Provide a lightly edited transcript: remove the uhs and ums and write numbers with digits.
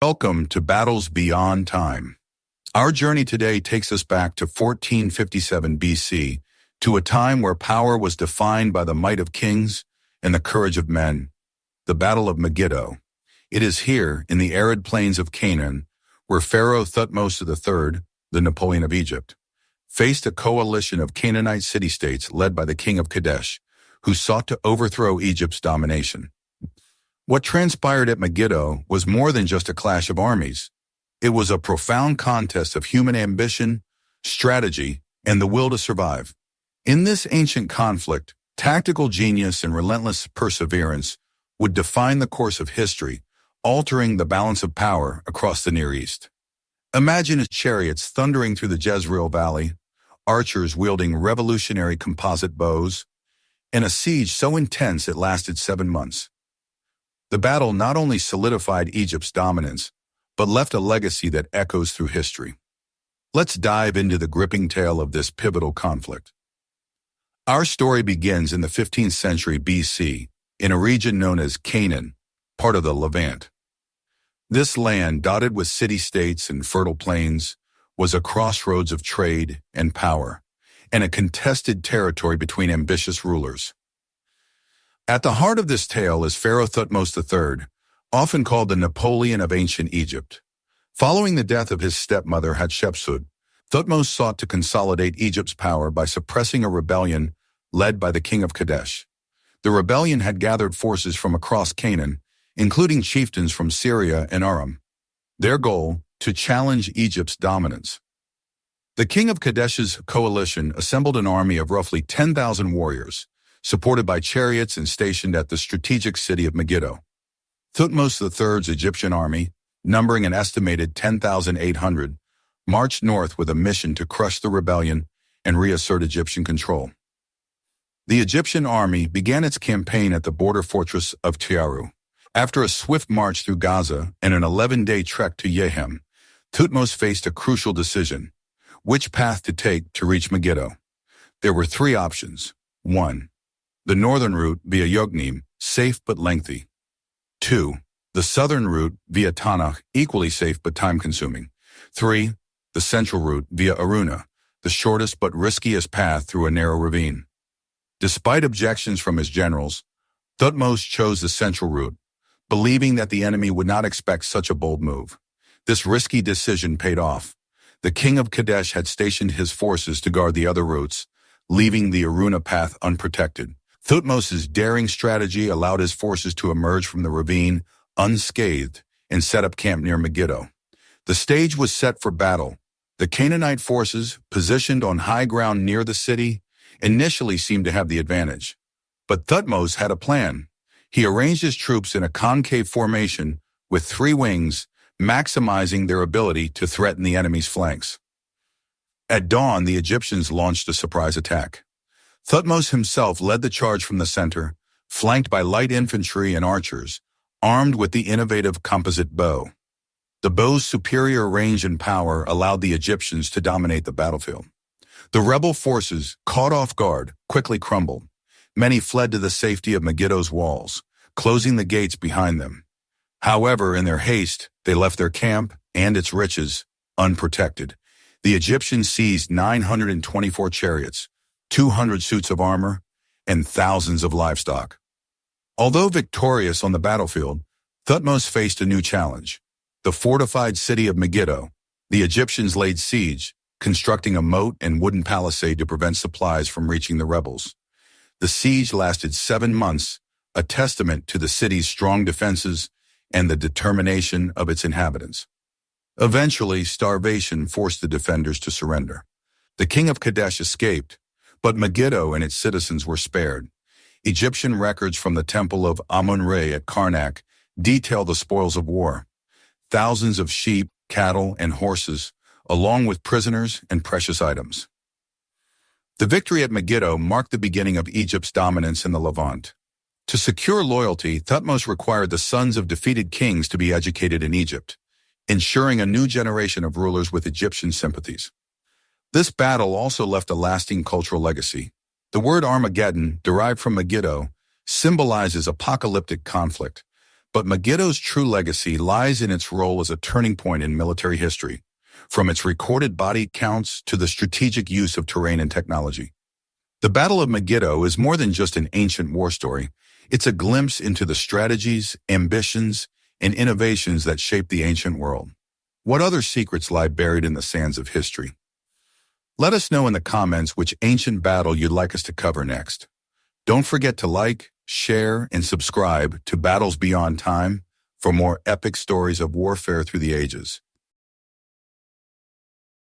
Welcome to Battles Beyond Time. Our journey today takes us back to 1457 BC, to a time where power was defined by the might of kings and the courage of men. The Battle of Megiddo. It is here, in the arid plains of Canaan, where Pharaoh Thutmose III, the Napoleon of Egypt, faced a coalition of Canaanite city-states led by the King of Kadesh, who sought to overthrow Egypt's domination. What transpired at Megiddo was more than just a clash of armies. It was a profound contest of human ambition, strategy, and the will to survive. In this ancient conflict, tactical genius and relentless perseverance would define the course of history, altering the balance of power across the Near East. Imagine chariots thundering through the Jezreel Valley, archers wielding revolutionary composite bows, and a siege so intense it lasted 7 months. The battle not only solidified Egypt's dominance, but left a legacy that echoes through history. Let's dive into the gripping tale of this pivotal conflict. Our story begins in the 15th century BC, in a region known as Canaan, part of the Levant. This land, dotted with city-states and fertile plains, was a crossroads of trade and power, and a contested territory between ambitious rulers. At the heart of this tale is Pharaoh Thutmose III, often called the Napoleon of ancient Egypt. Following the death of his stepmother Hatshepsut, Thutmose sought to consolidate Egypt's power by suppressing a rebellion led by the King of Kadesh. The rebellion had gathered forces from across Canaan, including chieftains from Syria and Aram. Their goal, to challenge Egypt's dominance. The King of Kadesh's coalition assembled an army of roughly 10,000 warriors, supported by chariots and stationed at the strategic city of Megiddo. Thutmose III's Egyptian army, numbering an estimated 10,800, marched north with a mission to crush the rebellion and reassert Egyptian control. The Egyptian army began its campaign at the border fortress of Tiaru. After a swift march through Gaza and an 11-day trek to Yehem, Thutmose faced a crucial decision: which path to take to reach Megiddo. There were 3 options. 1. The northern route via Yognim, safe but lengthy. 2. The southern route via Tanakh, equally safe but time-consuming. 3. The central route via Aruna, the shortest but riskiest path through a narrow ravine. Despite objections from his generals, Thutmose chose the central route, believing that the enemy would not expect such a bold move. This risky decision paid off. The King of Kadesh had stationed his forces to guard the other routes, leaving the Aruna path unprotected. Thutmose's daring strategy allowed his forces to emerge from the ravine unscathed and set up camp near Megiddo. The stage was set for battle. The Canaanite forces, positioned on high ground near the city, initially seemed to have the advantage. But Thutmose had a plan. He arranged his troops in a concave formation with 3 wings, maximizing their ability to threaten the enemy's flanks. At dawn, the Egyptians launched a surprise attack. Thutmose himself led the charge from the center, flanked by light infantry and archers, armed with the innovative composite bow. The bow's superior range and power allowed the Egyptians to dominate the battlefield. The rebel forces, caught off guard, quickly crumbled. Many fled to the safety of Megiddo's walls, closing the gates behind them. However, in their haste, they left their camp and its riches unprotected. The Egyptians seized 924 chariots, 200 suits of armor, and thousands of livestock. Although victorious on the battlefield, Thutmose faced a new challenge. The fortified city of Megiddo. The Egyptians laid siege, constructing a moat and wooden palisade to prevent supplies from reaching the rebels. The siege lasted 7 months, a testament to the city's strong defenses and the determination of its inhabitants. Eventually, starvation forced the defenders to surrender. The King of Kadesh escaped, but Megiddo and its citizens were spared. Egyptian records from the temple of Amun-Re at Karnak detail the spoils of war: thousands of sheep, cattle, and horses, along with prisoners and precious items. The victory at Megiddo marked the beginning of Egypt's dominance in the Levant. To secure loyalty, Thutmose required the sons of defeated kings to be educated in Egypt, ensuring a new generation of rulers with Egyptian sympathies. This battle also left a lasting cultural legacy. The word Armageddon, derived from Megiddo, symbolizes apocalyptic conflict, But Megiddo's true legacy lies in its role as a turning point in military history, from its recorded body counts to the strategic use of terrain and technology. The Battle of Megiddo is more than just an ancient war story. It's a glimpse into the strategies, ambitions, and innovations that shaped the ancient world. What other secrets lie buried in the sands of history? Let us know in the comments which ancient battle you'd like us to cover next. Don't forget to like, share, and subscribe to Battles Beyond Time for more epic stories of warfare through the ages.